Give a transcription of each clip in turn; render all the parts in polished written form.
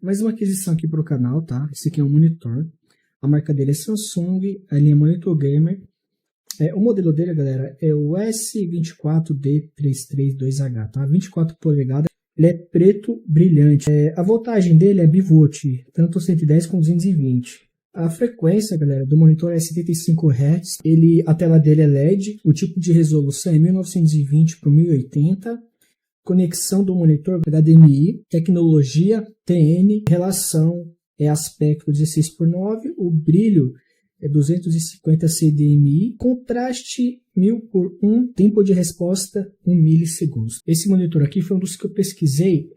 Mais uma aquisição aqui para o canal, tá? Esse aqui é um monitor. A marca dele é Samsung, a linha Monitor Gamer. O modelo dele, galera, é o S24D332H, tá? 24 polegadas. Ele é preto brilhante. A voltagem dele é bivolt, tanto 110 como 220. A frequência, galera, do monitor é 75 Hz. A tela dele é LED. O tipo de resolução é 1920 por 1080. Conexão do monitor HDMI. Tecnologia TN. Relação é aspecto 16:9. O brilho é 250 CDMI. Contraste 1000:1. Tempo de resposta 1 milissegundos. Esse monitor aqui foi um dos que eu pesquisei.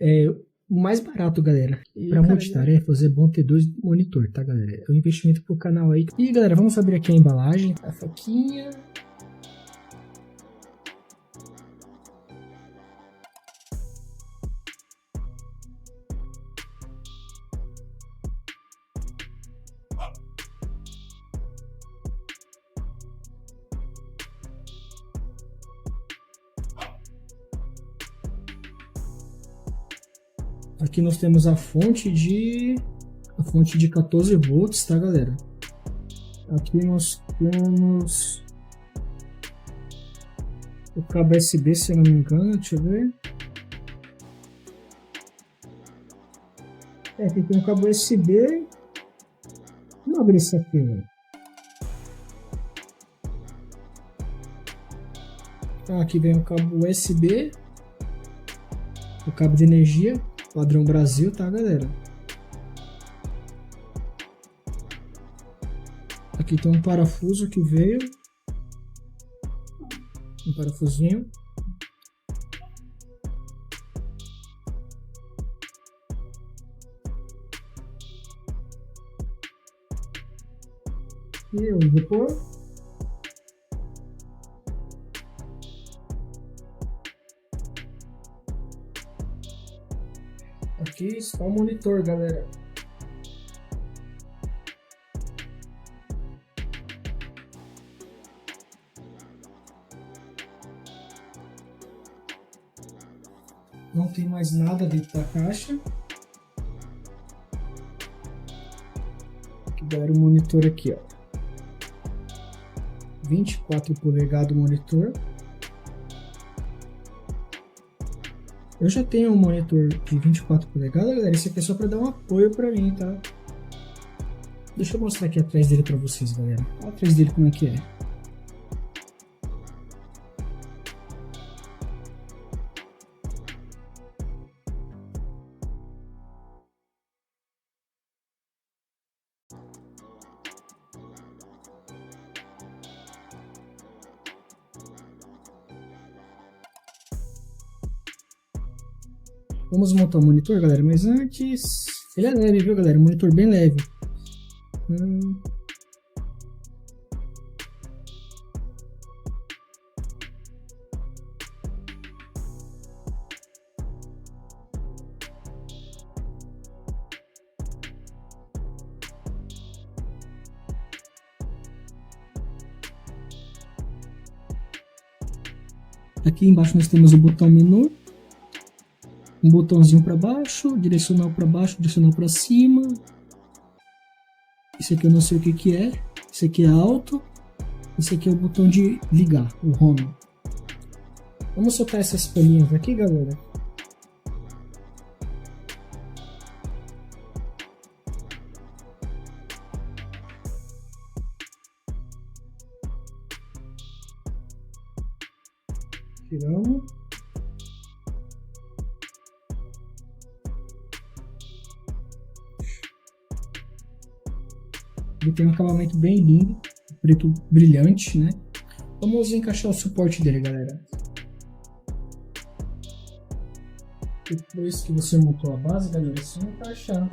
O mais barato, galera. Para multitarefas é bom ter 2 monitores, tá, galera? É um investimento pro canal aí. E, galera, vamos abrir aqui a embalagem. A faquinha. Aqui nós temos a fonte de 14 volts, tá, galera? Aqui nós temos o cabo USB, se eu não me engano, deixa eu ver. Aqui tem um cabo USB. Vamos abrir isso aqui, velho. Aqui vem o cabo USB, o cabo de energia. Padrão Brasil, tá, galera? Aqui tem um parafuso que veio. Um parafusinho. E o isopor. Aqui está o monitor, galera. Não tem mais nada dentro da caixa. Aqui, galera, o monitor aqui, ó. 24 polegadas o monitor. Eu já tenho um monitor de 24 polegadas, galera. Esse aqui é só para dar um apoio para mim, tá? Deixa eu mostrar aqui atrás dele para vocês, galera. Olha atrás dele como é que é. Vamos montar o monitor, galera, mas antes... Ele é leve, viu, galera? Um monitor bem leve. Aqui embaixo nós temos o botão menu. Um botãozinho para baixo, direcional para baixo, direcional para cima. Esse aqui eu não sei o que é. Esse aqui é alto. Esse aqui é o botão de ligar, o home. Vamos soltar essas pelinhas aqui, galera. Tiramos. Ele tem um acabamento bem lindo, preto brilhante, né? Vamos encaixar o suporte dele, galera. Depois que você montou a base, galera, é só encaixar.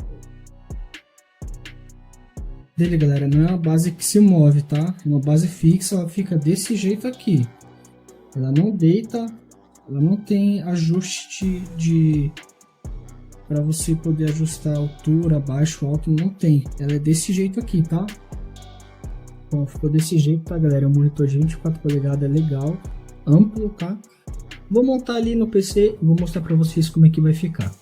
Dele, galera, não é uma base que se move, tá? É uma base fixa, ela fica desse jeito aqui. Ela não deita, ela não tem ajuste para você poder ajustar a altura, baixo, alto, não tem. Ela é desse jeito aqui, tá? Bom, ficou desse jeito, tá, galera? É um monitor de 24 polegadas, legal, amplo, tá? Vou montar ali no PC e vou mostrar para vocês como é que vai ficar.